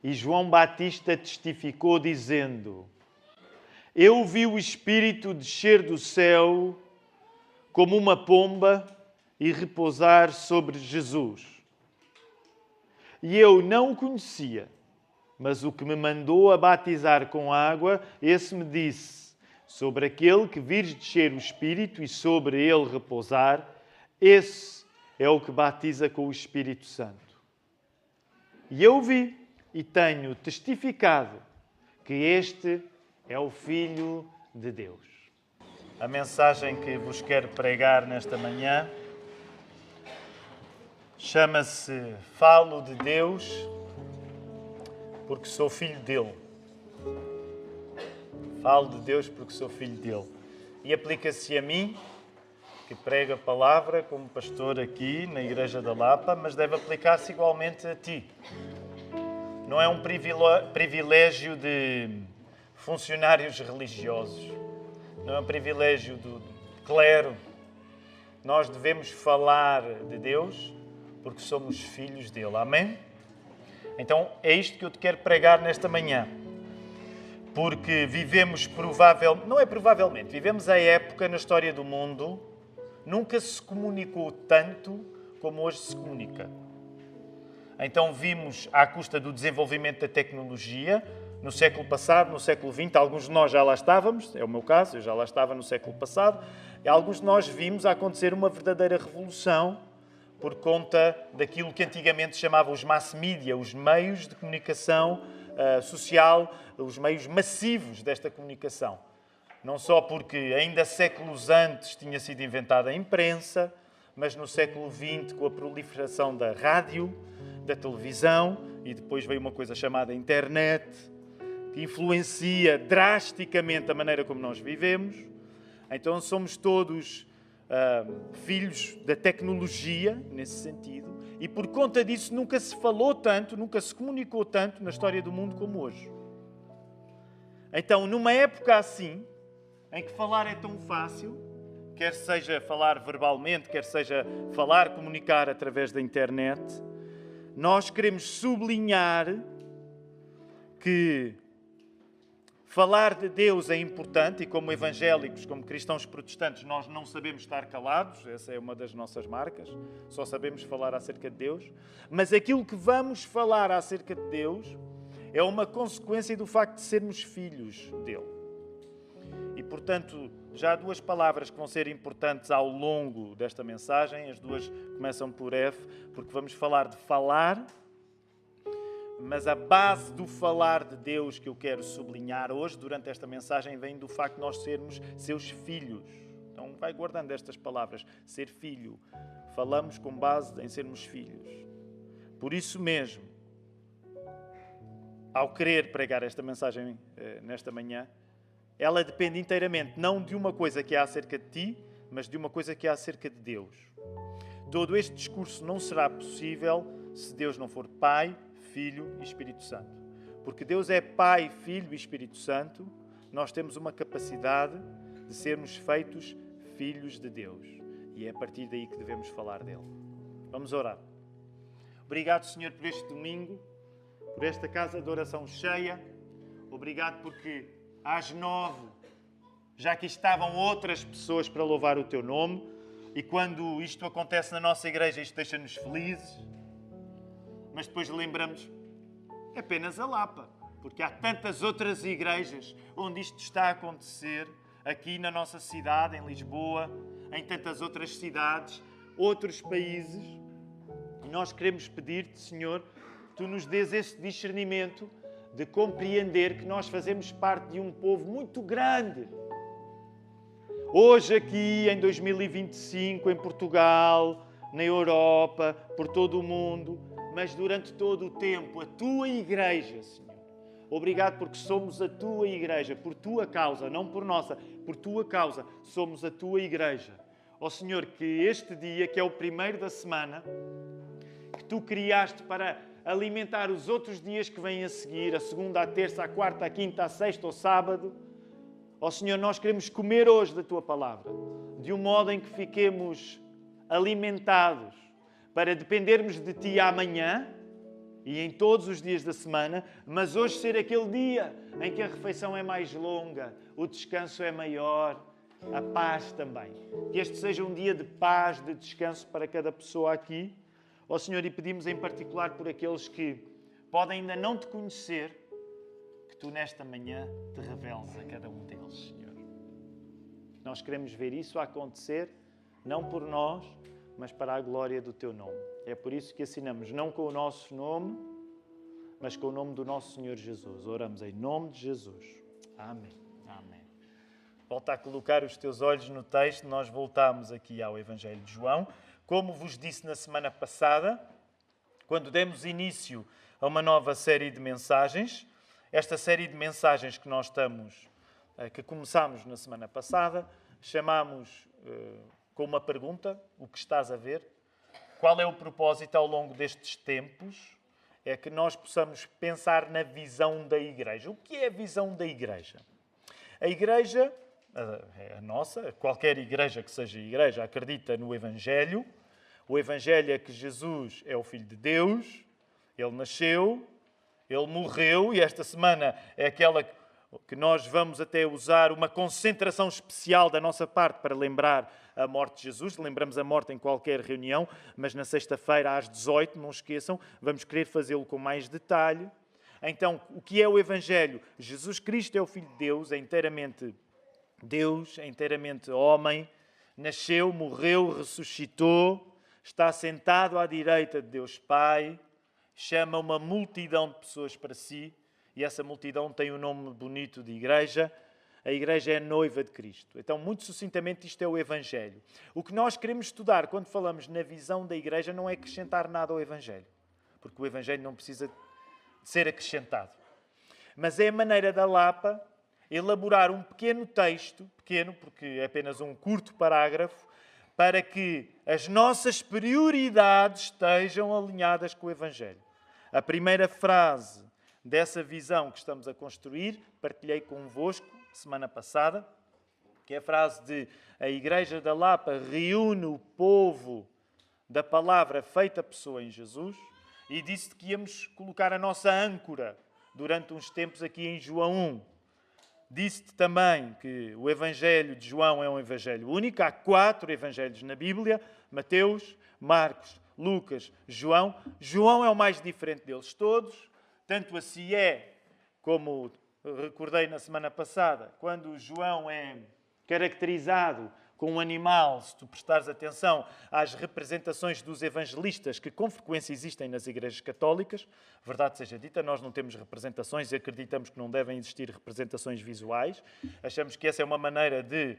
E João Batista testificou dizendo: eu vi o Espírito descer do céu como uma pomba e repousar sobre Jesus. E eu não o conhecia, mas o que me mandou a batizar com água, esse me disse: sobre aquele que vires descer o Espírito e sobre ele repousar, esse é o que batiza com o Espírito Santo. E eu vi e tenho testificado que este é o Filho de Deus. A mensagem que vos quero pregar nesta manhã chama-se Falo de Deus porque sou filho dele. Falo de Deus porque sou filho dele. E aplica-se a mim, que prego a palavra como pastor aqui na Igreja da Lapa, mas deve aplicar-se igualmente a ti. Não é um privilégio de funcionários religiosos. Não é um privilégio do clero. Nós devemos falar de Deus porque somos filhos dele. Amém? Então é isto que eu te quero pregar nesta manhã. Porque vivemos vivemos a época na história do mundo, nunca se comunicou tanto como hoje se comunica. Então vimos, à custa do desenvolvimento da tecnologia, no século passado, no século XX, alguns de nós já lá estávamos, é o meu caso, eu já lá estava no século passado, e alguns de nós vimos acontecer uma verdadeira revolução por conta daquilo que antigamente se chamava os mass media, os meios de comunicação social, os meios massivos desta comunicação. Não só porque ainda séculos antes tinha sido inventada a imprensa, mas no século XX, com a proliferação da rádio, da televisão, e depois veio uma coisa chamada internet, que influencia drasticamente a maneira como nós vivemos. Então somos todos filhos da tecnologia, nesse sentido, e por conta disso nunca se falou tanto, nunca se comunicou tanto na história do mundo como hoje. Então, numa época assim, em que falar é tão fácil, quer seja falar verbalmente, quer seja falar, comunicar através da internet, nós queremos sublinhar que falar de Deus é importante e como evangélicos, como cristãos protestantes, nós não sabemos estar calados, essa é uma das nossas marcas, só sabemos falar acerca de Deus, mas aquilo que vamos falar acerca de Deus é uma consequência do facto de sermos filhos dele. E, portanto, já há duas palavras que vão ser importantes ao longo desta mensagem, as duas começam por F, porque vamos falar de falar, mas a base do falar de Deus que eu quero sublinhar hoje, durante esta mensagem, vem do facto de nós sermos seus filhos. Então, vai guardando estas palavras. Ser filho. Falamos com base em sermos filhos. Por isso mesmo, ao querer pregar esta mensagem nesta manhã, ela depende inteiramente não de uma coisa que é acerca de ti, mas de uma coisa que é acerca de Deus. Todo este discurso não será possível se Deus não for Pai, Filho e Espírito Santo. Porque Deus é Pai, Filho e Espírito Santo, nós temos uma capacidade de sermos feitos filhos de Deus. E é a partir daí que devemos falar dele. Vamos orar. Obrigado, Senhor, por este domingo, por esta casa de oração cheia. Obrigado porque às 9 já aqui estavam outras pessoas para louvar o Teu nome. E quando isto acontece na nossa igreja, isto deixa-nos felizes. Mas depois lembramos, é apenas a Lapa, porque há tantas outras igrejas onde isto está a acontecer, aqui na nossa cidade, em Lisboa, em tantas outras cidades, outros países. E nós queremos pedir-te, Senhor, Tu nos dês esse discernimento de compreender que nós fazemos parte de um povo muito grande. Hoje aqui, em 2025, em Portugal, na Europa, por todo o mundo, mas durante todo o tempo, a Tua Igreja, Senhor. Obrigado porque somos a Tua Igreja, por Tua causa, não por nossa, por Tua causa, somos a Tua Igreja. Ó Senhor, que este dia, que é o primeiro da semana, que Tu criaste para alimentar os outros dias que vêm a seguir, a segunda, a terça, a quarta, a quinta, a sexta, ao sábado. Ó Senhor, nós queremos comer hoje da Tua Palavra, de um modo em que fiquemos alimentados, para dependermos de Ti amanhã e em todos os dias da semana, mas hoje ser aquele dia em que a refeição é mais longa, o descanso é maior, a paz também. Que este seja um dia de paz, de descanso para cada pessoa aqui. Ó Senhor, e pedimos em particular por aqueles que podem ainda não te conhecer, que tu nesta manhã te reveles a cada um deles, Senhor. Nós queremos ver isso acontecer, não por nós, mas para a glória do teu nome. É por isso que assinamos não com o nosso nome, mas com o nome do nosso Senhor Jesus. Oramos em nome de Jesus. Amém. Amém. Volta a colocar os teus olhos no texto. Nós voltamos aqui ao Evangelho de João. Como vos disse na semana passada, quando demos início a uma nova série de mensagens, esta série de mensagens que começámos na semana passada, chamamos com uma pergunta: o que estás a ver? Qual é o propósito ao longo destes tempos? É que nós possamos pensar na visão da Igreja. O que é a visão da Igreja? A Igreja, a nossa, qualquer igreja que seja igreja, acredita no Evangelho. O Evangelho é que Jesus é o Filho de Deus, Ele nasceu, Ele morreu, e esta semana é aquela que nós vamos até usar uma concentração especial da nossa parte para lembrar a morte de Jesus. Lembramos a morte em qualquer reunião, mas na sexta-feira às 18, não esqueçam, vamos querer fazê-lo com mais detalhe. Então, o que é o Evangelho? Jesus Cristo é o Filho de Deus, é inteiramente homem, nasceu, morreu, ressuscitou, está sentado à direita de Deus Pai, chama uma multidão de pessoas para si, e essa multidão tem o nome bonito de Igreja. A Igreja é a noiva de Cristo. Então, muito sucintamente, isto é o Evangelho. O que nós queremos estudar quando falamos na visão da Igreja não é acrescentar nada ao Evangelho, porque o Evangelho não precisa de ser acrescentado. Mas é a maneira da Lapa elaborar um pequeno texto, pequeno porque é apenas um curto parágrafo, para que as nossas prioridades estejam alinhadas com o Evangelho. A primeira frase dessa visão que estamos a construir, partilhei convosco semana passada, que é a frase de: a Igreja da Lapa reúne o povo da palavra feita pessoa em Jesus, e disse que íamos colocar a nossa âncora durante uns tempos aqui em João 1. Disse-te também que o Evangelho de João é um Evangelho único. Há 4 Evangelhos na Bíblia: Mateus, Marcos, Lucas, João. João é o mais diferente deles todos. Tanto assim é, como recordei na semana passada, quando João é caracterizado com um animal, se tu prestares atenção às representações dos evangelistas que com frequência existem nas igrejas católicas, verdade seja dita, nós não temos representações e acreditamos que não devem existir representações visuais. Achamos que essa é uma maneira de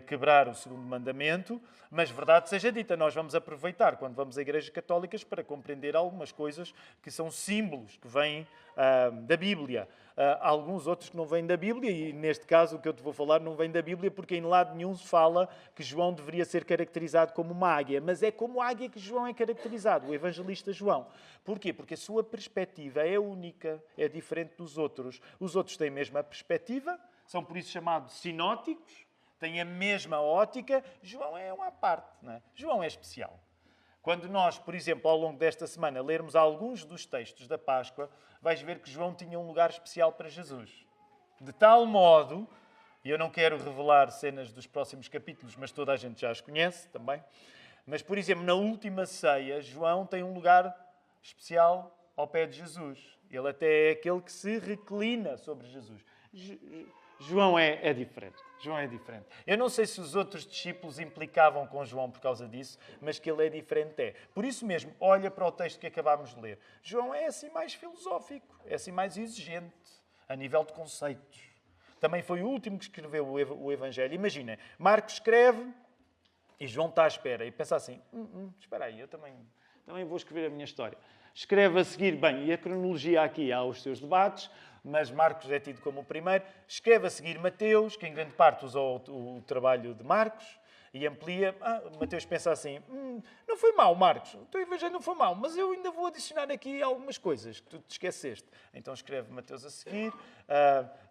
quebrar o segundo mandamento, mas verdade seja dita, nós vamos aproveitar quando vamos a igrejas católicas para compreender algumas coisas que são símbolos que vêm da Bíblia. Alguns outros que não vêm da Bíblia, e neste caso o que eu te vou falar não vem da Bíblia, porque em lado nenhum se fala que João deveria ser caracterizado como uma águia, mas é como águia que João é caracterizado, o evangelista João. Porquê? Porque a sua perspectiva é única, é diferente dos outros. Os outros têm a mesma perspectiva, são por isso chamados sinóticos, têm a mesma ótica. João é uma parte, não é? João é especial. Quando nós, por exemplo, ao longo desta semana, lermos alguns dos textos da Páscoa, vais ver que João tinha um lugar especial para Jesus. De tal modo, e eu não quero revelar cenas dos próximos capítulos, mas toda a gente já as conhece também, mas, por exemplo, na última ceia, João tem um lugar especial ao pé de Jesus. Ele até é aquele que se reclina sobre Jesus. João é diferente. João é diferente. Eu não sei se os outros discípulos implicavam com João por causa disso, mas que ele é diferente é. Por isso mesmo, olha para o texto que acabámos de ler. João é assim mais filosófico, é assim mais exigente, a nível de conceitos. Também foi o último que escreveu o Evangelho. Imagina, Marcos escreve e João está à espera e pensa assim, espera aí, eu também vou escrever a minha história. Escreve a seguir, bem, e a cronologia aqui há os seus debates, mas Marcos é tido como o primeiro. Escreve a seguir Mateus, que em grande parte usou o trabalho de Marcos, e amplia. Mateus pensa assim, não foi mau, Marcos, o teu evangelho não foi mau, mas eu ainda vou adicionar aqui algumas coisas que tu te esqueceste. Então escreve Mateus a seguir.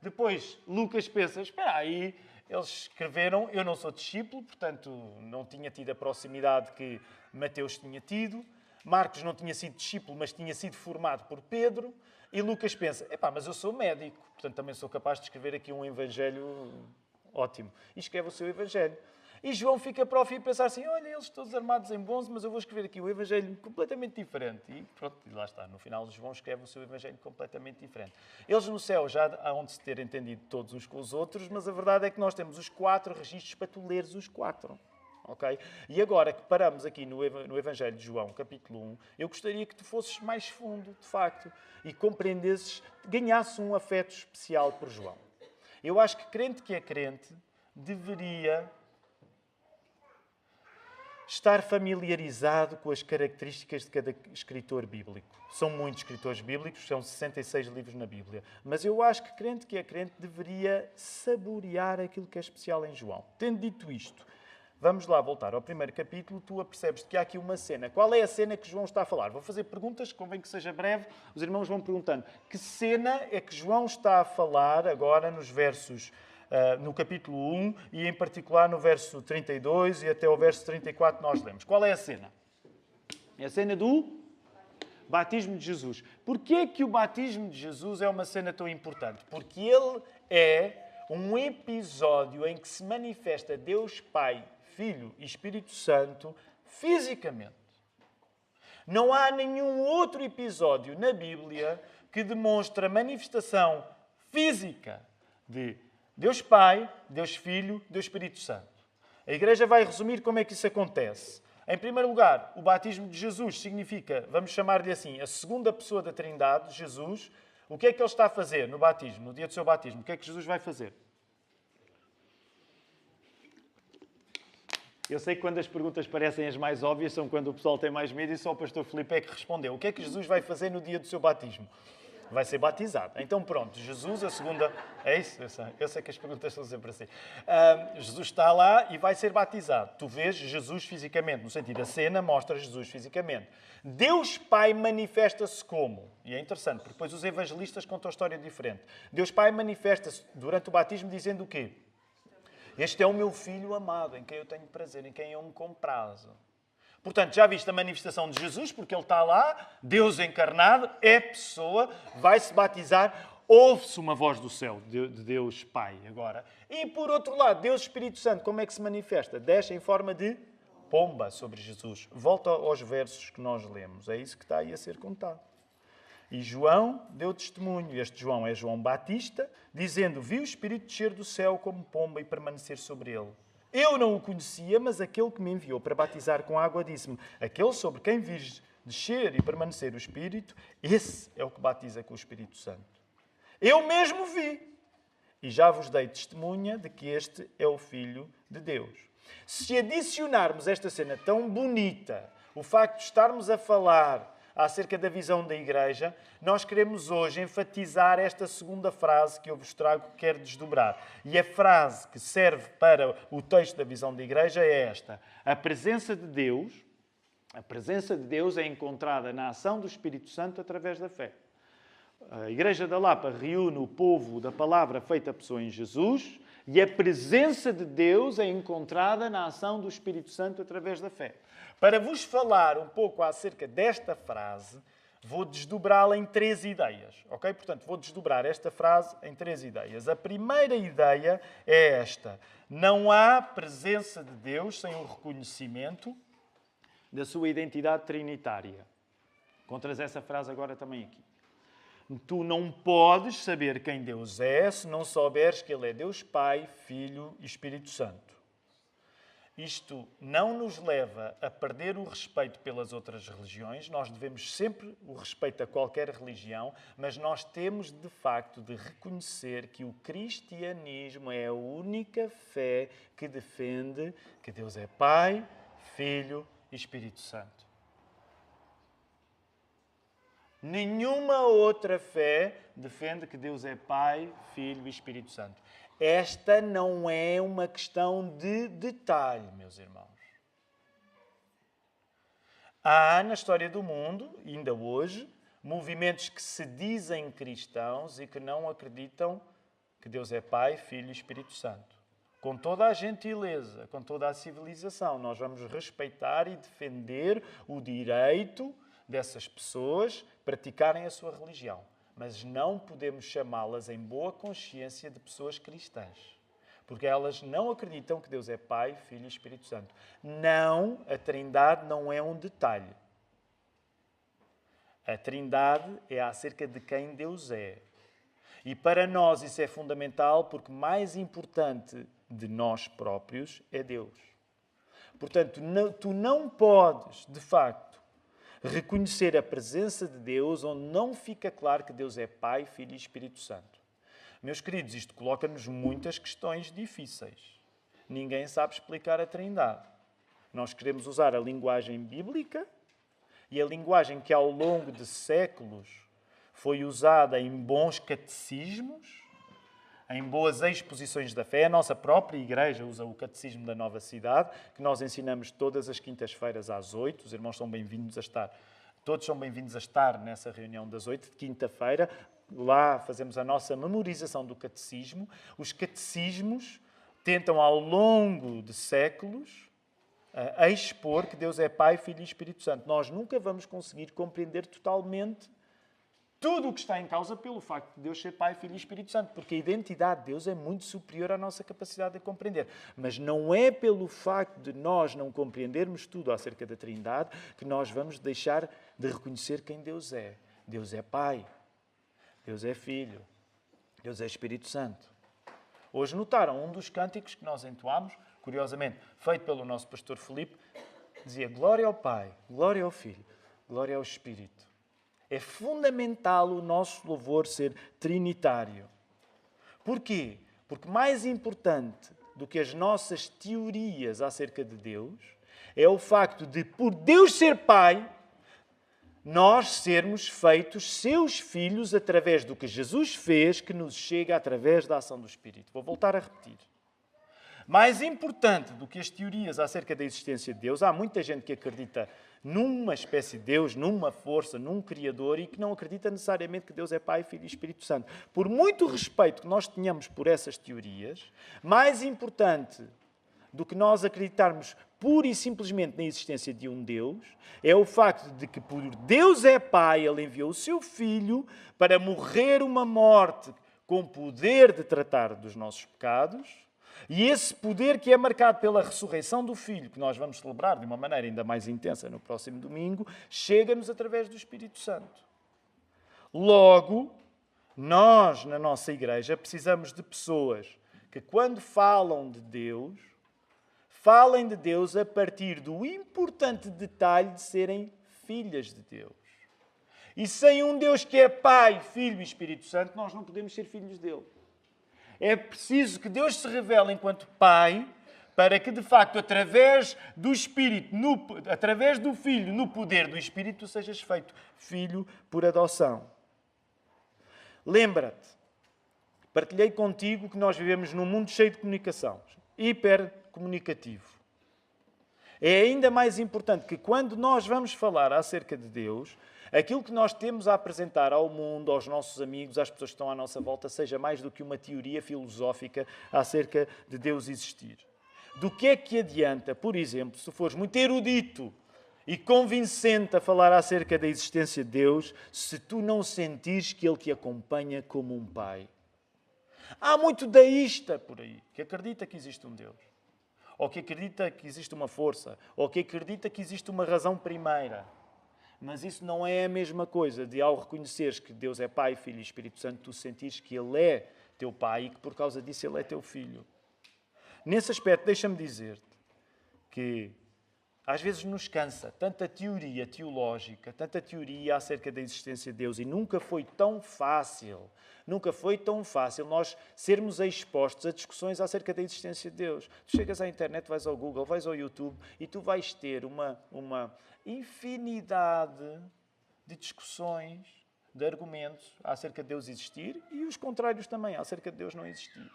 Depois Lucas pensa, espera aí, eles escreveram, eu não sou discípulo, portanto não tinha tido a proximidade que Mateus tinha tido. Marcos não tinha sido discípulo, mas tinha sido formado por Pedro. E Lucas pensa, mas eu sou médico, portanto também sou capaz de escrever aqui um evangelho ótimo. E escreve o seu evangelho. E João fica para o fim a pensar assim, olha, eles todos armados em bronze, mas eu vou escrever aqui um evangelho completamente diferente. E pronto, e lá está. No final, João escreve o seu evangelho completamente diferente. Eles no céu já há onde se ter entendido todos uns com os outros, mas a verdade é que nós temos os 4 registros para tu leres os 4. Okay? E agora que paramos aqui no Evangelho de João, capítulo 1, eu gostaria que tu fosses mais fundo, de facto, e compreendesses, ganhasses um afeto especial por João. Eu acho que crente que é crente deveria estar familiarizado com as características de cada escritor bíblico. São muitos escritores bíblicos, são 66 livros na Bíblia. Mas eu acho que é crente deveria saborear aquilo que é especial em João. Tendo dito isto, vamos lá voltar ao primeiro capítulo. Tu apercebes que há aqui uma cena. Qual é a cena que João está a falar? Vou fazer perguntas, convém que seja breve. Os irmãos vão perguntando. Que cena é que João está a falar agora nos versos... no capítulo 1 e, em particular, no verso 32 e até o verso 34 nós lemos. Qual é a cena? É a cena do batismo de Jesus. Porquê que o batismo de Jesus é uma cena tão importante? Porque ele é um episódio em que se manifesta Deus Pai, Filho e Espírito Santo fisicamente. Não há nenhum outro episódio na Bíblia que demonstre a manifestação física de Deus Pai, Deus Filho, Deus Espírito Santo. A Igreja vai resumir como é que isso acontece. Em primeiro lugar, o batismo de Jesus significa, vamos chamar-lhe assim, a segunda pessoa da Trindade, Jesus. O que é que ele está a fazer no batismo, no dia do seu batismo? O que é que Jesus vai fazer? Eu sei que quando as perguntas parecem as mais óbvias são quando o pessoal tem mais medo e só o pastor Filipe é que respondeu. O que é que Jesus vai fazer no dia do seu batismo? Vai ser batizado. Então pronto, Jesus, a segunda... É isso? Eu sei que as perguntas são sempre assim. Jesus está lá e vai ser batizado. Tu vês Jesus fisicamente, no sentido, a cena mostra Jesus fisicamente. Deus Pai manifesta-se como? E é interessante, porque depois os evangelistas contam a história diferente. Deus Pai manifesta-se durante o batismo dizendo o quê? Este é o meu filho amado, em quem eu tenho prazer, em quem eu me comprazo. Portanto, já viste a manifestação de Jesus, porque ele está lá, Deus encarnado, é pessoa, vai-se batizar, ouve-se uma voz do céu, de Deus Pai agora. E por outro lado, Deus Espírito Santo, como é que se manifesta? Desce em forma de pomba sobre Jesus. Volta aos versos que nós lemos, é isso que está aí a ser contado. E João deu testemunho, este João é João Batista, dizendo, vi o Espírito descer do céu como pomba e permanecer sobre ele. Eu não o conhecia, mas aquele que me enviou para batizar com água disse-me, aquele sobre quem vires descer e permanecer o Espírito, esse é o que batiza com o Espírito Santo. Eu mesmo vi, e já vos dei testemunha de que este é o Filho de Deus. Se adicionarmos esta cena tão bonita, o facto de estarmos a falar acerca da visão da Igreja, nós queremos hoje enfatizar esta segunda frase que eu vos trago, que quero desdobrar. E a frase que serve para o texto da visão da Igreja é esta. A presença de Deus é encontrada na ação do Espírito Santo através da fé. A Igreja da Lapa reúne o povo da palavra feita pessoa em Jesus e a presença de Deus é encontrada na ação do Espírito Santo através da fé. Para vos falar um pouco acerca desta frase, vou desdobrá-la em 3 ideias, ok? Portanto, vou desdobrar esta frase em 3 ideias. A primeira ideia é esta. Não há presença de Deus sem o reconhecimento da sua identidade trinitária. Encontras essa frase agora também aqui. Tu não podes saber quem Deus é se não souberes que Ele é Deus Pai, Filho e Espírito Santo. Isto não nos leva a perder o respeito pelas outras religiões. Nós devemos sempre o respeito a qualquer religião, mas nós temos, de facto, de reconhecer que o cristianismo é a única fé que defende que Deus é Pai, Filho e Espírito Santo. Nenhuma outra fé defende que Deus é Pai, Filho e Espírito Santo. Esta não é uma questão de detalhe, meus irmãos. Há na história do mundo, ainda hoje, movimentos que se dizem cristãos e que não acreditam que Deus é Pai, Filho e Espírito Santo. com toda a gentileza, com toda a civilização. Nós vamos respeitar e defender o direito dessas pessoas praticarem a sua religião. Mas não podemos chamá-las em boa consciência de pessoas cristãs. Porque elas não acreditam que Deus é Pai, Filho e Espírito Santo. Não, a Trindade não é um detalhe. A Trindade é acerca de quem Deus é. E para nós isso é fundamental porque mais importante de nós próprios é Deus. Portanto, tu não podes, de facto, reconhecer a presença de Deus onde não fica claro que Deus é Pai, Filho e Espírito Santo. Meus queridos, isto coloca-nos muitas questões difíceis. Ninguém sabe explicar a Trindade. Nós queremos usar a linguagem bíblica e a linguagem que ao longo de séculos foi usada em bons catecismos, em boas exposições da fé. A nossa própria igreja usa o Catecismo da Nova Cidade, que nós ensinamos todas as quintas-feiras às 8. Os irmãos são bem-vindos a estar, todos são bem-vindos a estar nessa reunião das 8 de quinta-feira. Lá fazemos a nossa memorização do catecismo. Os catecismos tentam, ao longo de séculos, expor que Deus é Pai, Filho e Espírito Santo. Nós nunca vamos conseguir compreender totalmente tudo o que está em causa pelo facto de Deus ser Pai, Filho e Espírito Santo, porque a identidade de Deus é muito superior à nossa capacidade de compreender. Mas não é pelo facto de nós não compreendermos tudo acerca da Trindade que nós vamos deixar de reconhecer quem Deus é. Deus é Pai, Deus é Filho, Deus é Espírito Santo. Hoje notaram um dos cânticos que nós entoámos, curiosamente, feito pelo nosso pastor Filipe, dizia glória ao Pai, glória ao Filho, glória ao Espírito. É fundamental o nosso louvor ser trinitário. Porquê? Porque mais importante do que as nossas teorias acerca de Deus é o facto de, por Deus ser Pai, nós sermos feitos seus filhos através do que Jesus fez, que nos chega através da ação do Espírito. Vou voltar a repetir. Mais importante do que as teorias acerca da existência de Deus, há muita gente que acredita numa espécie de Deus, numa força, num Criador e que não acredita necessariamente que Deus é Pai, Filho e Espírito Santo. Por muito respeito que nós tenhamos por essas teorias, mais importante do que nós acreditarmos pura e simplesmente na existência de um Deus, é o facto de que por Deus é Pai, Ele enviou o seu Filho para morrer uma morte com poder de tratar dos nossos pecados. E esse poder que é marcado pela ressurreição do Filho, que nós vamos celebrar de uma maneira ainda mais intensa no próximo domingo, chega-nos através do Espírito Santo. Logo, nós, na nossa igreja, precisamos de pessoas que, quando falam de Deus, falem de Deus a partir do importante detalhe de serem filhas de Deus. E sem um Deus que é Pai, Filho e Espírito Santo, nós não podemos ser filhos dele. É preciso que Deus se revele enquanto Pai, para que, de facto, através do Espírito, através do Filho, no poder do Espírito, tu sejas feito filho por adoção. Lembra-te, partilhei contigo que nós vivemos num mundo cheio de comunicação, hipercomunicativo. É ainda mais importante que, quando nós vamos falar acerca de Deus, aquilo que nós temos a apresentar ao mundo, aos nossos amigos, às pessoas que estão à nossa volta, seja mais do que uma teoria filosófica acerca de Deus existir. Do que é que adianta, por exemplo, se fores muito erudito e convincente a falar acerca da existência de Deus, se tu não sentires que Ele te acompanha como um pai? Há muito deísta por aí, que acredita que existe um Deus, ou que acredita que existe uma força, ou que acredita que existe uma razão primeira. Mas isso não é a mesma coisa de, ao reconheceres que Deus é Pai, Filho e Espírito Santo, tu sentires que Ele é teu Pai e que por causa disso Ele é teu Filho. Nesse aspecto, deixa-me dizer-te que às vezes nos cansa tanta teoria teológica, tanta teoria acerca da existência de Deus, e nunca foi tão fácil nós sermos expostos a discussões acerca da existência de Deus. Tu chegas à internet, vais ao Google, vais ao YouTube e tu vais ter uma infinidade de discussões, de argumentos acerca de Deus existir e os contrários também, acerca de Deus não existir.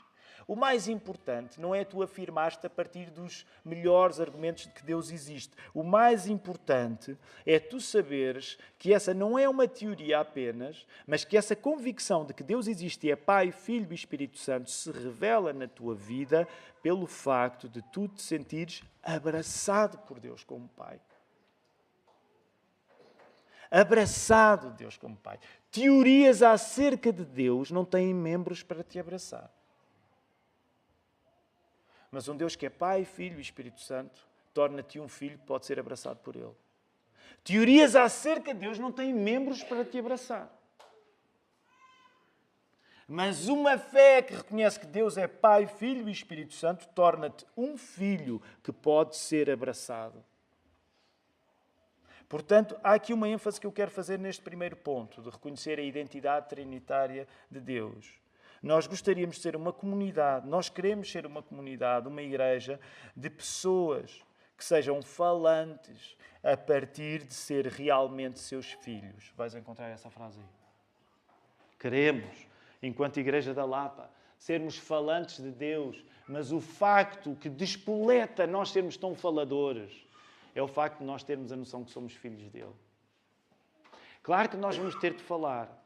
O mais importante não é tu afirmar-te a partir dos melhores argumentos de que Deus existe. O mais importante é tu saberes que essa não é uma teoria apenas, mas que essa convicção de que Deus existe e é Pai, Filho e Espírito Santo se revela na tua vida pelo facto de tu te sentires abraçado por Deus como Pai. Abraçado de Deus como Pai. Teorias acerca de Deus não têm membros para te abraçar. Mas um Deus que é Pai, Filho e Espírito Santo torna-te um filho que pode ser abraçado por Ele. Teorias acerca de Deus não têm membros para te abraçar. Mas uma fé que reconhece que Deus é Pai, Filho e Espírito Santo torna-te um filho que pode ser abraçado. Portanto, há aqui uma ênfase que eu quero fazer neste primeiro ponto, de reconhecer a identidade trinitária de Deus. Nós gostaríamos de ser uma comunidade, nós queremos ser uma comunidade, uma igreja de pessoas que sejam falantes a partir de ser realmente seus filhos. Vais encontrar essa frase aí. Queremos, enquanto Igreja da Lapa, sermos falantes de Deus, mas o facto que despoleta nós sermos tão faladores é o facto de nós termos a noção que somos filhos dele. Claro que nós vamos ter de falar.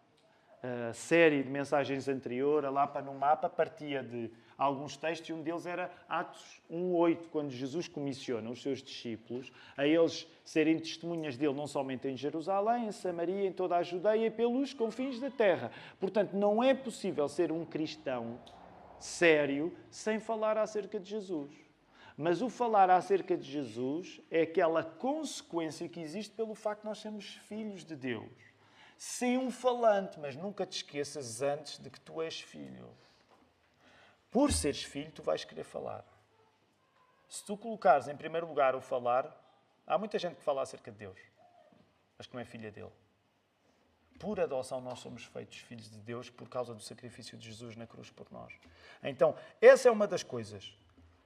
A série de mensagens anterior, a Lapa no Mapa, partia de alguns textos e um deles era Atos 1:8, quando Jesus comissiona os seus discípulos a eles serem testemunhas dele, não somente em Jerusalém, em Samaria, em toda a Judeia e pelos confins da terra. Portanto, não é possível ser um cristão sério sem falar acerca de Jesus. Mas o falar acerca de Jesus é aquela consequência que existe pelo facto de nós sermos filhos de Deus. Sim, um falante, mas nunca te esqueças antes de que tu és filho. Por seres filho, tu vais querer falar. Se tu colocares em primeiro lugar o falar, há muita gente que fala acerca de Deus, mas que não é filha dele. Por adoção, nós somos feitos filhos de Deus por causa do sacrifício de Jesus na cruz por nós. Então, essa é uma das coisas,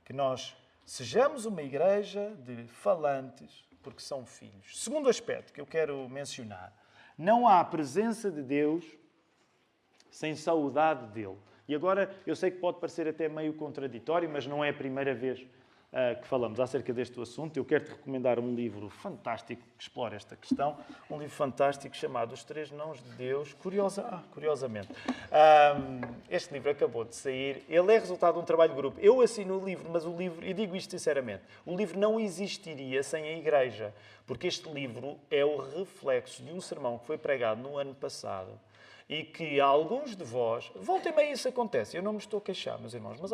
que nós sejamos uma igreja de falantes, porque são filhos. Segundo aspecto que eu quero mencionar, não há presença de Deus sem saudade dele. E agora, eu sei que pode parecer até meio contraditório, mas não é a primeira vez que falamos acerca deste assunto. Eu quero-te recomendar um livro fantástico que explora esta questão. Um livro fantástico chamado Os Três Nãos de Deus. Curiosamente. Este livro acabou de sair. Ele é resultado de um trabalho de grupo. Eu assino o livro, mas o livro, e digo isto sinceramente, o livro não existiria sem a Igreja. Porque este livro é o reflexo de um sermão que foi pregado no ano passado e que alguns de vós, volta e meia isso acontece, eu não me estou a queixar, meus irmãos, mas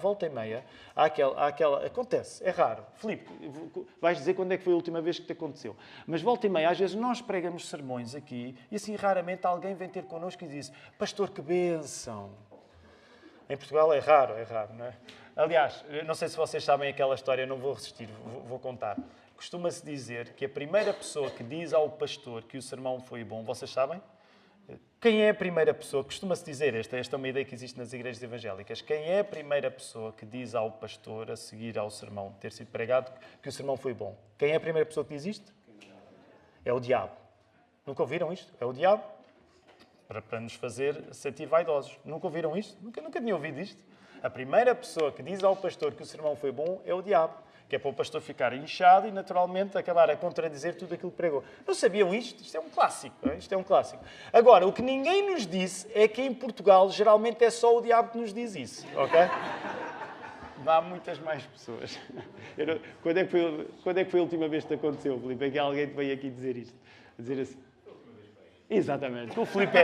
volta e meia há aquela acontece, é raro. Filipe, vais dizer quando é que foi a última vez que te aconteceu. Mas volta e meia, às vezes nós pregamos sermões aqui e assim raramente alguém vem ter connosco e diz: pastor, que bênção. Em Portugal é raro, não é? Aliás, eu não sei se vocês sabem aquela história, eu não vou resistir, vou contar. Costuma-se dizer que a primeira pessoa que diz ao pastor que o sermão foi bom, vocês sabem? Quem é a primeira pessoa? Costuma-se dizer, esta é uma ideia que existe nas igrejas evangélicas, quem é a primeira pessoa que diz ao pastor, a seguir ao sermão, ter sido pregado, que o sermão foi bom? Quem é a primeira pessoa que diz isto? É o diabo. Nunca ouviram isto? É o diabo. Para nos fazer sentir vaidosos. Nunca ouviram isto? Nunca tinham ouvido isto? A primeira pessoa que diz ao pastor que o sermão foi bom é o diabo. Que é para o pastor ficar inchado e, naturalmente, acabar a contradizer tudo aquilo que pregou. Não sabiam isto? Isto é um clássico. Não é? Isto é um clássico. Agora, o que ninguém nos disse é que em Portugal, geralmente, é só o diabo que nos diz isso. Ok? Há muitas mais pessoas. Quando é que foi a última vez que te aconteceu, Filipe? É que alguém te veio aqui dizer isto? Dizer assim. Exatamente. Com o Filipe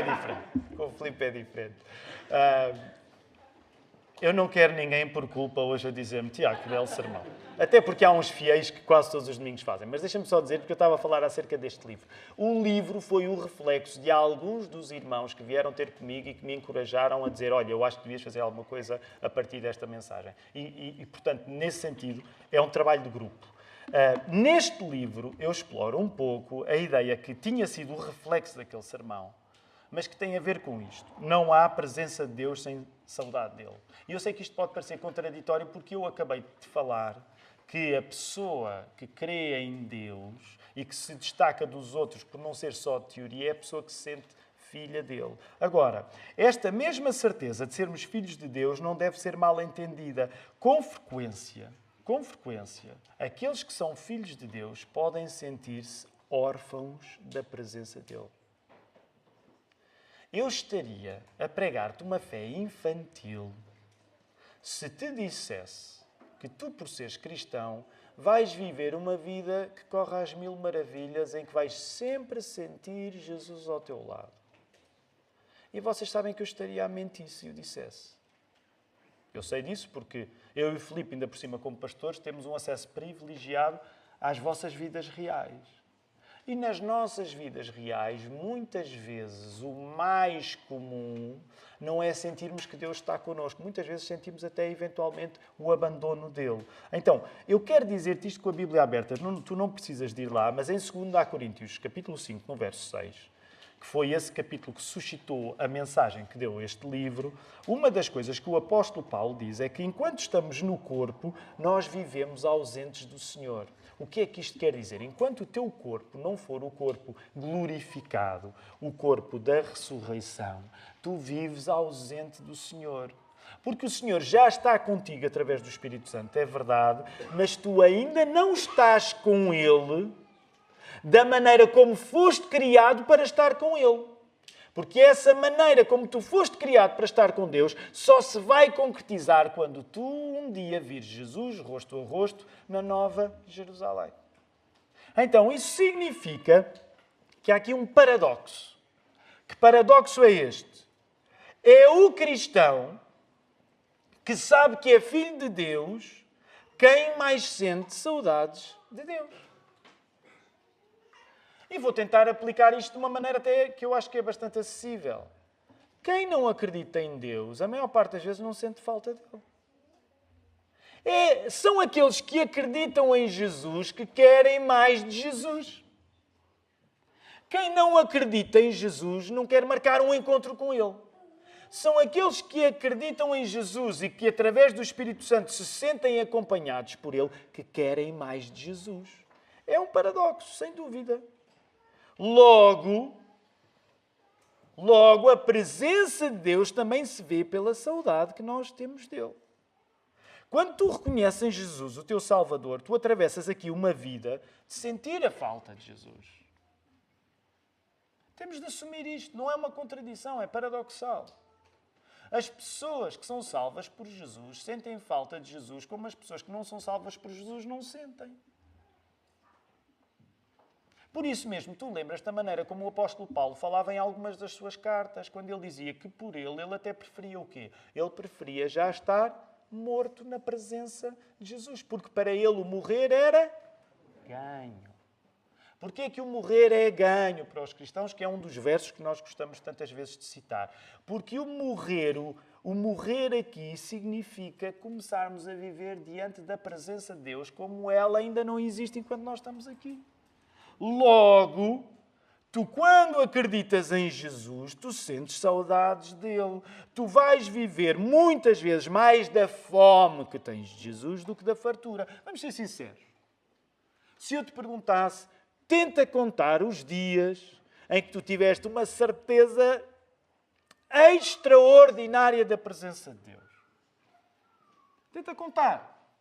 é diferente. Eu não quero ninguém por culpa hoje a dizer-me: Tiago, que belo sermão. Até porque há uns fiéis que quase todos os domingos fazem. Mas deixa-me só dizer, porque eu estava a falar acerca deste livro. O livro foi o reflexo de alguns dos irmãos que vieram ter comigo e que me encorajaram a dizer: olha, eu acho que devias fazer alguma coisa a partir desta mensagem. Portanto, nesse sentido, é um trabalho de grupo. Neste livro, eu exploro um pouco a ideia que tinha sido o reflexo daquele sermão, mas que tem a ver com isto. Não há presença de Deus sem saudade dele. E eu sei que isto pode parecer contraditório porque eu acabei de falar que a pessoa que crê em Deus e que se destaca dos outros por não ser só teoria é a pessoa que se sente filha dele. Agora, esta mesma certeza de sermos filhos de Deus não deve ser mal entendida. Com frequência, aqueles que são filhos de Deus podem sentir-se órfãos da presença dele. Eu estaria a pregar-te uma fé infantil se te dissesse que tu, por seres cristão, vais viver uma vida que corre às mil maravilhas, em que vais sempre sentir Jesus ao teu lado. E vocês sabem que eu estaria a mentir se eu dissesse. Eu sei disso porque eu e o Filipe, ainda por cima como pastores, temos um acesso privilegiado às vossas vidas reais. E nas nossas vidas reais, muitas vezes, o mais comum não é sentirmos que Deus está connosco. Muitas vezes sentimos até, eventualmente, o abandono dele. Então, eu quero dizer-te isto com a Bíblia aberta. Tu não precisas de ir lá, mas em 2 Coríntios, capítulo 5, no verso 6, que foi esse capítulo que suscitou a mensagem que deu este livro, uma das coisas que o apóstolo Paulo diz é que enquanto estamos no corpo, nós vivemos ausentes do Senhor. O que é que isto quer dizer? Enquanto o teu corpo não for o corpo glorificado, o corpo da ressurreição, tu vives ausente do Senhor. Porque o Senhor já está contigo através do Espírito Santo, é verdade, mas tu ainda não estás com Ele da maneira como foste criado para estar com Ele. Porque essa maneira como tu foste criado para estar com Deus só se vai concretizar quando tu um dia vires Jesus, rosto a rosto, na Nova Jerusalém. Então, isso significa que há aqui um paradoxo. Que paradoxo é este? É o cristão que sabe que é filho de Deus quem mais sente saudades de Deus. E vou tentar aplicar isto de uma maneira até que eu acho que é bastante acessível. Quem não acredita em Deus, a maior parte das vezes não sente falta dele. São aqueles que acreditam em Jesus que querem mais de Jesus. Quem não acredita em Jesus não quer marcar um encontro com Ele. São aqueles que acreditam em Jesus e que, através do Espírito Santo, se sentem acompanhados por Ele, que querem mais de Jesus. É um paradoxo, sem dúvida. Logo, a presença de Deus também se vê pela saudade que nós temos dele. Quando tu reconheces em Jesus o teu Salvador, tu atravessas aqui uma vida de sentir a falta de Jesus. Temos de assumir isto, não é uma contradição, é paradoxal. As pessoas que são salvas por Jesus sentem falta de Jesus, como as pessoas que não são salvas por Jesus não sentem. Por isso mesmo, tu lembras da maneira como o apóstolo Paulo falava em algumas das suas cartas, quando ele dizia que por ele até preferia o quê? Ele preferia já estar morto na presença de Jesus, porque para ele o morrer era ganho. Porquê é que o morrer é ganho para os cristãos, que é um dos versos que nós gostamos tantas vezes de citar? Porque o morrer aqui significa começarmos a viver diante da presença de Deus como ela ainda não existe enquanto nós estamos aqui. Logo, tu quando acreditas em Jesus, tu sentes saudades dele. Tu vais viver muitas vezes mais da fome que tens de Jesus do que da fartura. Vamos ser sinceros. Se eu te perguntasse, tenta contar os dias em que tu tiveste uma certeza extraordinária da presença de Deus. Tenta contar.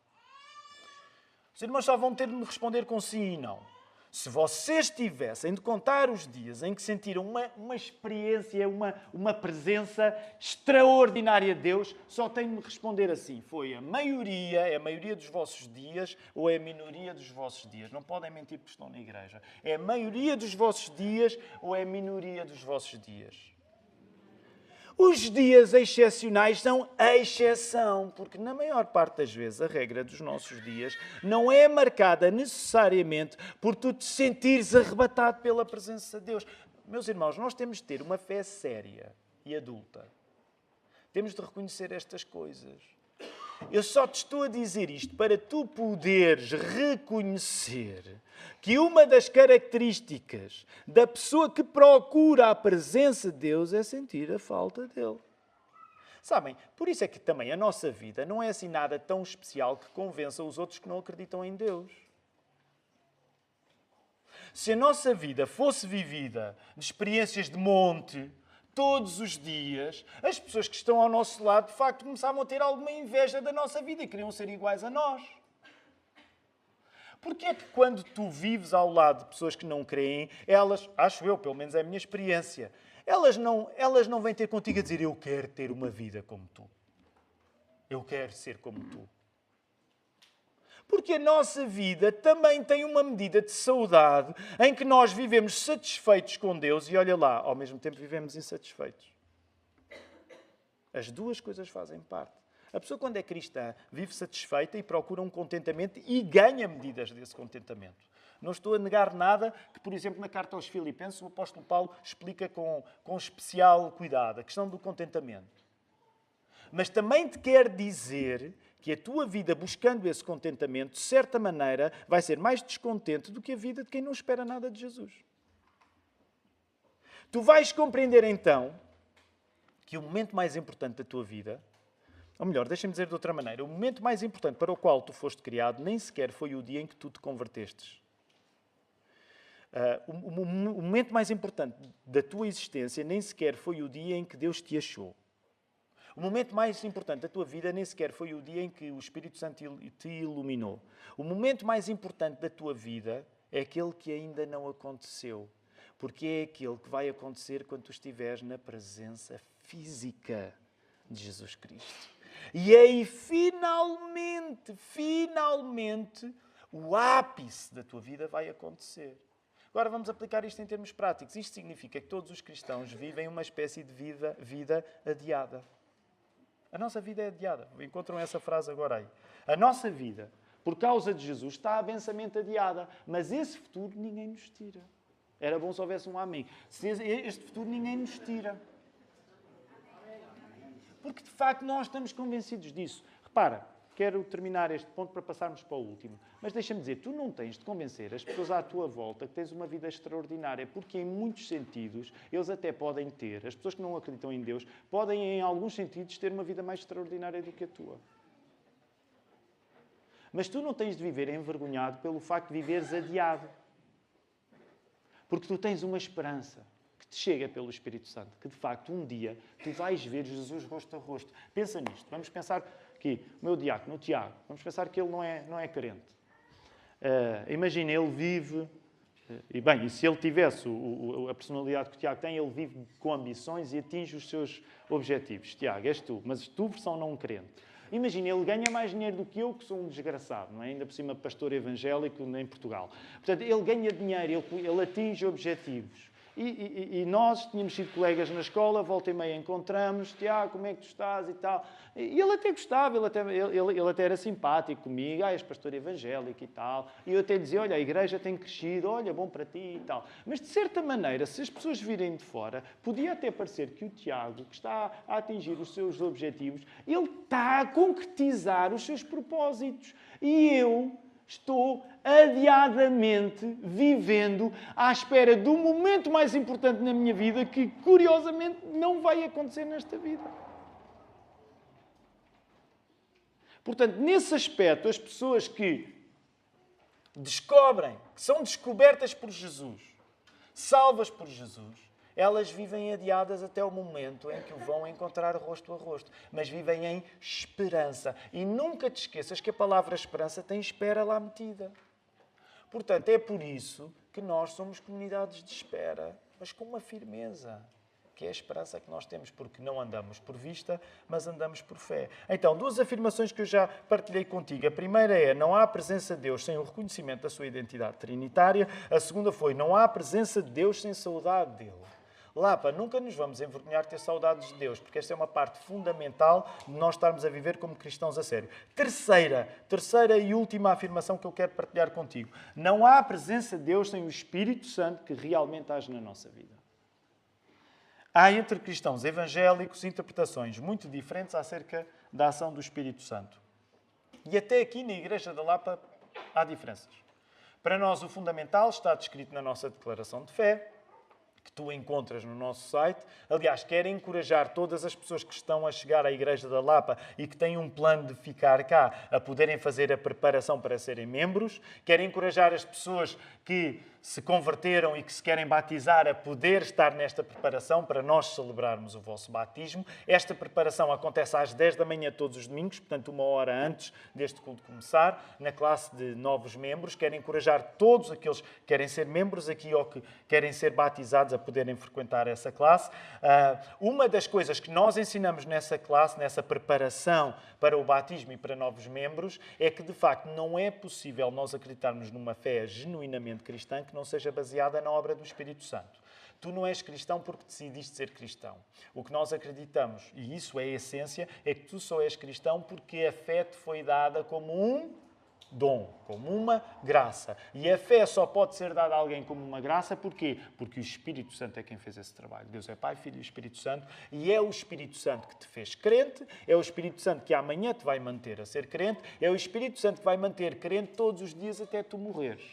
Os irmãos só vão ter de me responder com sim e não. Se vocês tivessem de contar os dias em que sentiram uma experiência, uma presença extraordinária de Deus, só têm de me responder assim. Foi é a maioria dos vossos dias ou é a minoria dos vossos dias? Não podem mentir porque estão na igreja. É a maioria dos vossos dias ou é a minoria dos vossos dias? Os dias excepcionais são a exceção, porque na maior parte das vezes a regra dos nossos dias não é marcada necessariamente por tu te sentires arrebatado pela presença de Deus. Meus irmãos, nós temos de ter uma fé séria e adulta. Temos de reconhecer estas coisas. Eu só te estou a dizer isto para tu poderes reconhecer que uma das características da pessoa que procura a presença de Deus é sentir a falta dele. Sabem, por isso é que também a nossa vida não é assim nada tão especial que convença os outros que não acreditam em Deus. Se a nossa vida fosse vivida de experiências de monte, todos os dias, as pessoas que estão ao nosso lado, de facto, começavam a ter alguma inveja da nossa vida e queriam ser iguais a nós. Porque é que quando tu vives ao lado de pessoas que não creem, elas, acho eu, pelo menos é a minha experiência, elas não vêm ter contigo a dizer eu quero ter uma vida como tu. Eu quero ser como tu. Porque a nossa vida também tem uma medida de saudade em que nós vivemos satisfeitos com Deus e, olha lá, ao mesmo tempo vivemos insatisfeitos. As duas coisas fazem parte. A pessoa, quando é cristã, vive satisfeita e procura um contentamento e ganha medidas desse contentamento. Não estou a negar nada que, por exemplo, na carta aos Filipenses, o apóstolo Paulo explica com especial cuidado a questão do contentamento. Mas também te quer dizer que a tua vida buscando esse contentamento, de certa maneira, vai ser mais descontente do que a vida de quem não espera nada de Jesus. Tu vais compreender então que o momento mais importante da tua vida, ou melhor, deixa-me dizer de outra maneira, o momento mais importante para o qual tu foste criado nem sequer foi o dia em que tu te convertestes. O momento mais importante da tua existência nem sequer foi o dia em que Deus te achou. O momento mais importante da tua vida nem sequer foi o dia em que o Espírito Santo te iluminou. O momento mais importante da tua vida é aquele que ainda não aconteceu. Porque é aquele que vai acontecer quando tu estiveres na presença física de Jesus Cristo. E aí, finalmente, o ápice da tua vida vai acontecer. Agora vamos aplicar isto em termos práticos. Isto significa que todos os cristãos vivem uma espécie de vida adiada. A nossa vida é adiada. Encontram essa frase agora aí. A nossa vida, por causa de Jesus, está abensamente adiada. Mas esse futuro ninguém nos tira. Era bom se houvesse um amém. Este futuro ninguém nos tira. Porque, de facto, nós estamos convencidos disso. Repara, quero terminar este ponto para passarmos para o último. Mas deixa-me dizer, tu não tens de convencer as pessoas à tua volta que tens uma vida extraordinária, porque em muitos sentidos eles até podem ter, as pessoas que não acreditam em Deus, podem em alguns sentidos ter uma vida mais extraordinária do que a tua. Mas tu não tens de viver envergonhado pelo facto de viveres adiado. Porque tu tens uma esperança que te chega pelo Espírito Santo, que de facto um dia tu vais ver Jesus rosto a rosto. Pensa nisto, vamos pensar que o meu diácono, o Tiago, vamos pensar que ele não é crente. Imagina, ele vive, e se ele tivesse a personalidade que o Tiago tem, ele vive com ambições e atinge os seus objetivos. Tiago, és tu, mas tu versão não crente. Imagina, ele ganha mais dinheiro do que eu, que sou um desgraçado, não é? Ainda por cima pastor evangélico em Portugal. Portanto, ele ganha dinheiro, ele atinge objetivos. E nós tínhamos sido colegas na escola, volta e meia encontramos, Tiago, como é que tu estás e tal. E ele até gostava, ele até era simpático comigo, és pastor evangélico e tal. E eu até dizia, olha, a igreja tem crescido, olha, bom para ti e tal. Mas, de certa maneira, se as pessoas virem de fora, podia até parecer que o Tiago, que está a atingir os seus objetivos, ele está a concretizar os seus propósitos. E eu estou adiadamente vivendo à espera do momento mais importante na minha vida que, curiosamente, não vai acontecer nesta vida. Portanto, nesse aspecto, as pessoas que descobrem, que são descobertas por Jesus, salvas por Jesus, elas vivem adiadas até o momento em que o vão encontrar rosto a rosto. Mas vivem em esperança. E nunca te esqueças que a palavra esperança tem espera lá metida. Portanto, é por isso que nós somos comunidades de espera, mas com uma firmeza, que é a esperança que nós temos, porque não andamos por vista, mas andamos por fé. Então, duas afirmações que eu já partilhei contigo. A primeira é, não há presença de Deus sem o reconhecimento da sua identidade trinitária. A segunda foi, não há presença de Deus sem saudade dele. Lapa, nunca nos vamos envergonhar de ter saudades de Deus, porque esta é uma parte fundamental de nós estarmos a viver como cristãos a sério. Terceira e última afirmação que eu quero partilhar contigo. Não há presença de Deus sem o Espírito Santo que realmente age na nossa vida. Há entre cristãos evangélicos interpretações muito diferentes acerca da ação do Espírito Santo. E até aqui na Igreja da Lapa há diferenças. Para nós o fundamental está descrito na nossa declaração de fé, que tu encontras no nosso site. Aliás, quero encorajar todas as pessoas que estão a chegar à Igreja da Lapa e que têm um plano de ficar cá a poderem fazer a preparação para serem membros. Quero encorajar as pessoas que se converteram e que se querem batizar a poder estar nesta preparação para nós celebrarmos o vosso batismo. Esta preparação acontece às 10 da manhã todos os domingos, portanto 1 hora antes deste culto começar, na classe de novos membros. Quero encorajar todos aqueles que querem ser membros aqui ou que querem ser batizados a poderem frequentar essa classe. Uma das coisas que nós ensinamos nessa classe, nessa preparação para o batismo e para novos membros, é que de facto não é possível nós acreditarmos numa fé genuinamente cristã que não seja baseada na obra do Espírito Santo. Tu não és cristão porque decidiste ser cristão. O que nós acreditamos, e isso é a essência, é que tu só és cristão porque a fé te foi dada como um dom, como uma graça. E a fé só pode ser dada a alguém como uma graça, porquê? Porque o Espírito Santo é quem fez esse trabalho. Deus é Pai, Filho e Espírito Santo, e é o Espírito Santo que te fez crente, é o Espírito Santo que amanhã te vai manter a ser crente, é o Espírito Santo que vai manter crente todos os dias até tu morreres.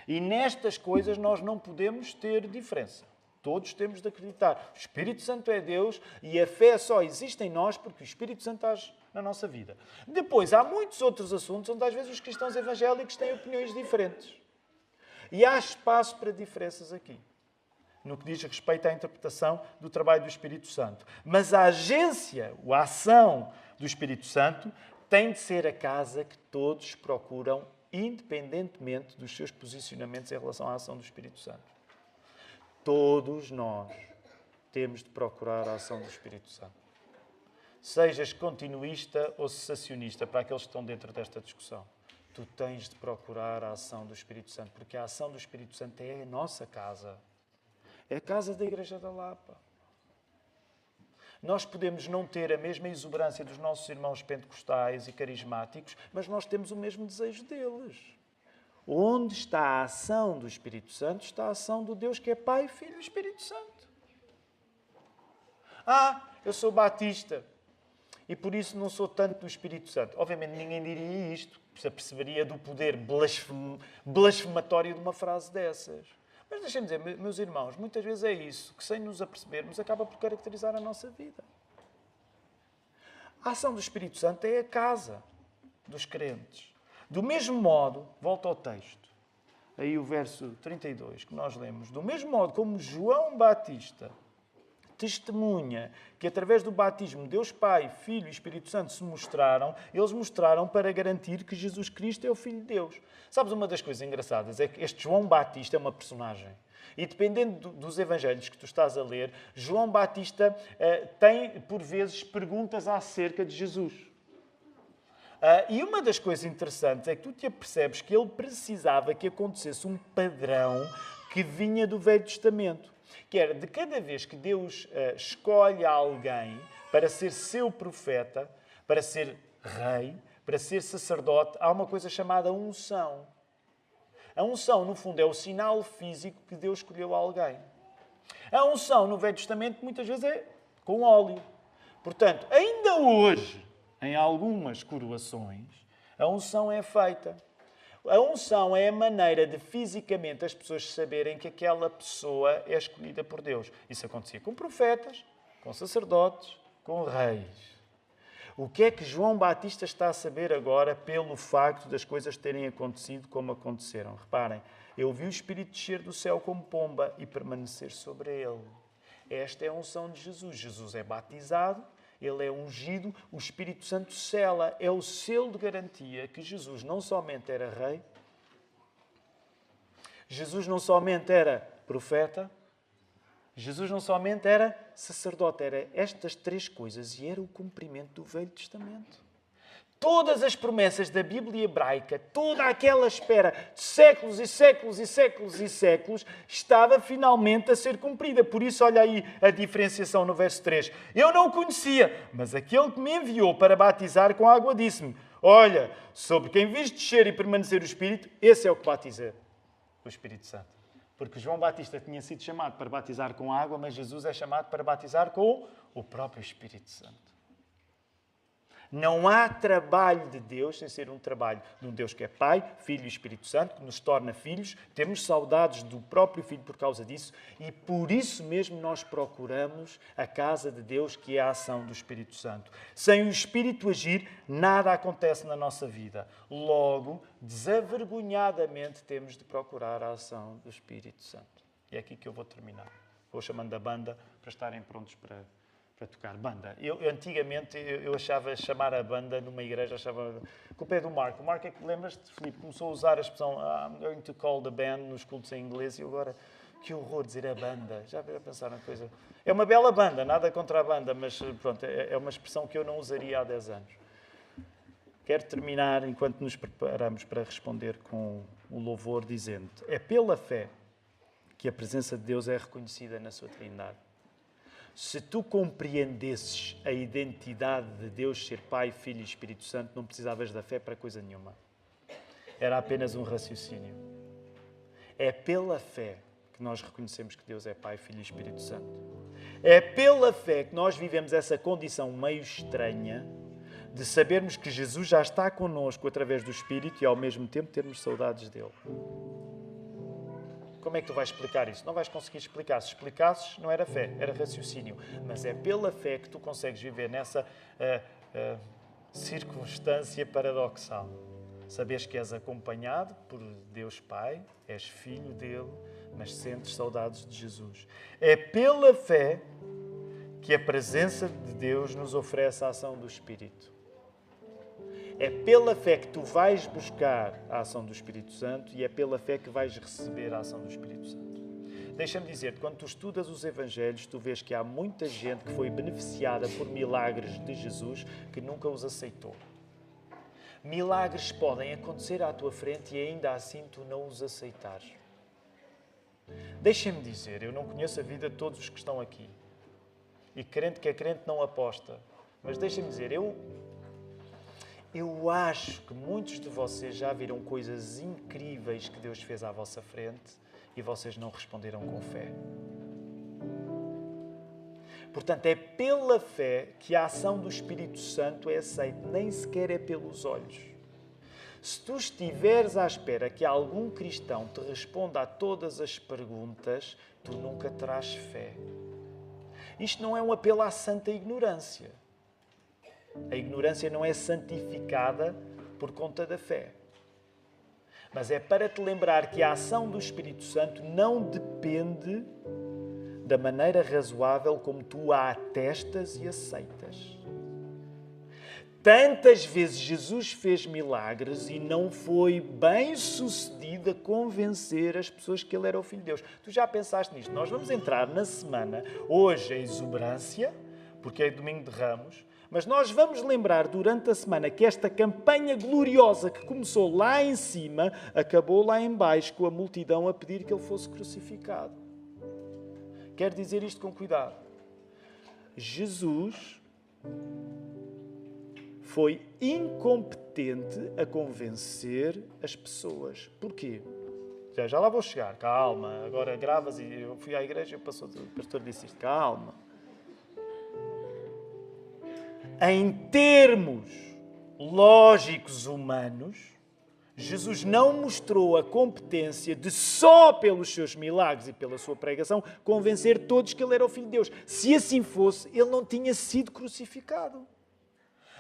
E nestas coisas nós não podemos ter diferença. Todos temos de acreditar. O Espírito Santo é Deus e a fé só existe em nós porque o Espírito Santo age na nossa vida. Depois, há muitos outros assuntos onde às vezes os cristãos evangélicos têm opiniões diferentes. E há espaço para diferenças aqui, no que diz respeito à interpretação do trabalho do Espírito Santo. Mas a agência, a ação do Espírito Santo tem de ser a casa que todos procuram, independentemente dos seus posicionamentos em relação à ação do Espírito Santo. Todos nós temos de procurar a ação do Espírito Santo. Sejas continuista ou cessacionista, para aqueles que estão dentro desta discussão, tu tens de procurar a ação do Espírito Santo, porque a ação do Espírito Santo é a nossa casa. É a casa da Igreja da Lapa. Nós podemos não ter a mesma exuberância dos nossos irmãos pentecostais e carismáticos, mas nós temos o mesmo desejo deles. Onde está a ação do Espírito Santo, está a ação do Deus que é Pai, Filho e Espírito Santo. Eu sou batista e por isso não sou tanto do Espírito Santo. Obviamente ninguém diria isto, se aperceberia do poder blasfematório de uma frase dessas. Mas deixem-me dizer, meus irmãos, muitas vezes é isso, que sem nos apercebermos acaba por caracterizar a nossa vida. A ação do Espírito Santo é a casa dos crentes. Do mesmo modo, volta ao texto, aí o verso 32 que nós lemos, do mesmo modo como João Batista testemunha que através do batismo Deus Pai, Filho e Espírito Santo se mostraram, eles mostraram para garantir que Jesus Cristo é o Filho de Deus. Sabes, uma das coisas engraçadas é que este João Batista é uma personagem. E dependendo dos evangelhos que tu estás a ler, João Batista tem, por vezes, perguntas acerca de Jesus. E uma das coisas interessantes é que tu te apercebes que ele precisava que acontecesse um padrão que vinha do Velho Testamento. Que era, de cada vez que Deus escolhe alguém para ser seu profeta, para ser rei, para ser sacerdote, há uma coisa chamada unção. A unção, no fundo, é o sinal físico que Deus escolheu alguém. A unção, no Velho Testamento, muitas vezes é com óleo. Portanto, ainda hoje, em algumas coroações, a unção é feita. A unção é a maneira de fisicamente as pessoas saberem que aquela pessoa é escolhida por Deus. Isso acontecia com profetas, com sacerdotes, com reis. O que é que João Batista está a saber agora pelo facto das coisas terem acontecido como aconteceram? Reparem, eu vi o Espírito descer do céu como pomba e permanecer sobre ele. Esta é a unção de Jesus. Jesus é batizado, ele é ungido, o Espírito Santo sela. É o selo de garantia que Jesus não somente era rei, Jesus não somente era profeta, Jesus não somente era sacerdote, era estas três coisas e era o cumprimento do Velho Testamento. Todas as promessas da Bíblia hebraica, toda aquela espera de séculos e séculos e séculos e séculos, estava finalmente a ser cumprida. Por isso, olha aí a diferenciação no verso 3. Eu não o conhecia, mas aquele que me enviou para batizar com água disse-me, olha, sobre quem viste descer e permanecer o Espírito, esse é o que batiza o Espírito Santo. Porque João Batista tinha sido chamado para batizar com água, mas Jesus é chamado para batizar com o próprio Espírito Santo. Não há trabalho de Deus sem ser um trabalho de um Deus que é Pai, Filho e Espírito Santo, que nos torna filhos. Temos saudades do próprio Filho por causa disso e por isso mesmo nós procuramos a casa de Deus, que é a ação do Espírito Santo. Sem o Espírito agir, nada acontece na nossa vida. Logo, desavergonhadamente, temos de procurar a ação do Espírito Santo. E é aqui que eu vou terminar. Vou chamando a banda para estarem prontos para tocar. Banda. Antigamente eu achava chamar a banda numa igreja, achava... A culpa é do Marco. O Marco é que, lembras-te, Filipe, começou a usar a expressão I'm going to call the band nos cultos em inglês e agora, que horror dizer a banda. Já pensaram na coisa? É uma bela banda, nada contra a banda, mas pronto, é uma expressão que eu não usaria há 10 anos. Quero terminar, enquanto nos preparamos para responder com o louvor, dizendo: é pela fé que a presença de Deus é reconhecida na sua Trindade. Se tu compreendesses a identidade de Deus ser Pai, Filho e Espírito Santo, não precisavas da fé para coisa nenhuma. Era apenas um raciocínio. É pela fé que nós reconhecemos que Deus é Pai, Filho e Espírito Santo. É pela fé que nós vivemos essa condição meio estranha de sabermos que Jesus já está connosco através do Espírito e ao mesmo tempo termos saudades dele. Como é que tu vais explicar isso? Não vais conseguir explicar. Se explicasses, não era fé, era raciocínio. Mas é pela fé que tu consegues viver nessa circunstância paradoxal. Sabes que és acompanhado por Deus Pai, és filho dele, mas sentes saudades de Jesus. É pela fé que a presença de Deus nos oferece a ação do Espírito. É pela fé que tu vais buscar a ação do Espírito Santo e é pela fé que vais receber a ação do Espírito Santo. Deixa-me dizer-te, quando tu estudas os Evangelhos, tu vês que há muita gente que foi beneficiada por milagres de Jesus que nunca os aceitou. Milagres podem acontecer à tua frente e ainda assim tu não os aceitares. Deixa-me dizer, eu não conheço a vida de todos os que estão aqui. E crente que é crente não aposta. Mas deixa-me dizer, eu acho que muitos de vocês já viram coisas incríveis que Deus fez à vossa frente e vocês não responderam com fé. Portanto, é pela fé que a ação do Espírito Santo é aceita, nem sequer é pelos olhos. Se tu estiveres à espera que algum cristão te responda a todas as perguntas, tu nunca terás fé. Isto não é um apelo à santa ignorância. A ignorância não é santificada por conta da fé. Mas é para te lembrar que a ação do Espírito Santo não depende da maneira razoável como tu a atestas e aceitas. Tantas vezes Jesus fez milagres e não foi bem sucedido a convencer as pessoas que ele era o Filho de Deus. Tu já pensaste nisto? Nós vamos entrar na semana, hoje a exuberância, porque é domingo de Ramos, mas nós vamos lembrar durante a semana que esta campanha gloriosa que começou lá em cima, acabou lá em baixo com a multidão a pedir que ele fosse crucificado. Quero dizer isto com cuidado. Jesus foi incompetente a convencer as pessoas. Porquê? Já lá vou chegar. Calma. Agora gravas e eu fui à igreja e o pastor disse isto. Calma. Em termos lógicos humanos, Jesus não mostrou a competência de só pelos seus milagres e pela sua pregação convencer todos que ele era o Filho de Deus. Se assim fosse, ele não tinha sido crucificado.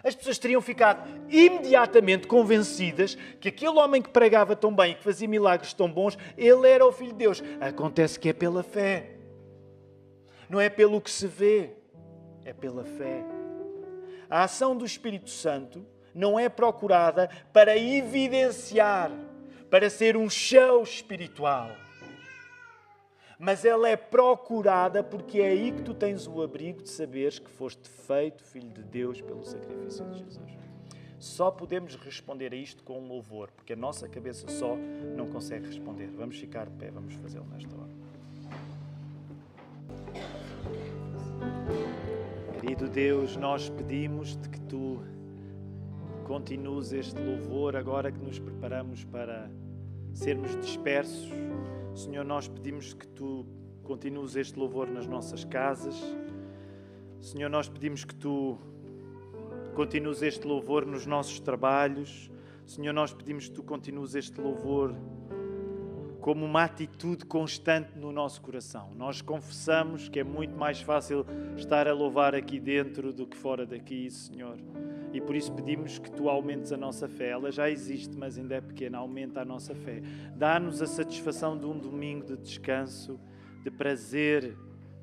As pessoas teriam ficado imediatamente convencidas que aquele homem que pregava tão bem e que fazia milagres tão bons, ele era o Filho de Deus. Acontece que é pela fé. Não é pelo que se vê, é pela fé. A ação do Espírito Santo não é procurada para evidenciar, para ser um show espiritual. Mas ela é procurada porque é aí que tu tens o abrigo de saberes que foste feito Filho de Deus pelo sacrifício de Jesus. Só podemos responder a isto com um louvor, porque a nossa cabeça só não consegue responder. Vamos ficar de pé, vamos fazê-lo nesta hora. Querido Deus, nós pedimos-te que tu continues este louvor agora que nos preparamos para sermos dispersos. Senhor, nós pedimos que tu continues este louvor nas nossas casas. Senhor, nós pedimos que tu continues este louvor nos nossos trabalhos. Senhor, nós pedimos que tu continues este louvor como uma atitude constante no nosso coração. Nós confessamos que é muito mais fácil estar a louvar aqui dentro do que fora daqui, Senhor. E por isso pedimos que tu aumentes a nossa fé. Ela já existe, mas ainda é pequena. Aumenta a nossa fé. Dá-nos a satisfação de um domingo de descanso, de prazer,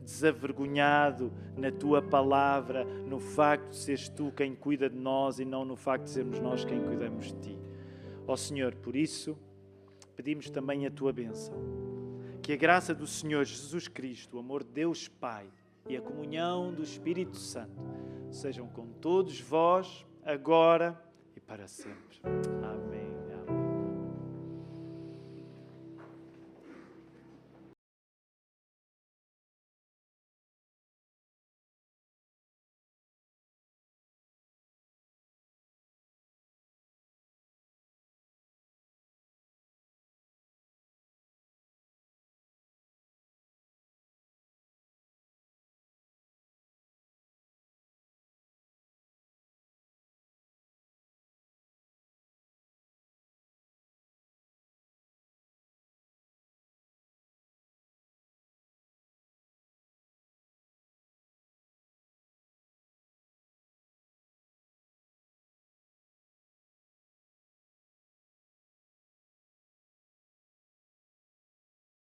desavergonhado na tua palavra, no facto de seres tu quem cuida de nós e não no facto de sermos nós quem cuidamos de ti. Ó Senhor, por isso pedimos também a tua bênção. Que a graça do Senhor Jesus Cristo, o amor de Deus Pai e a comunhão do Espírito Santo sejam com todos vós, agora e para sempre. Amém.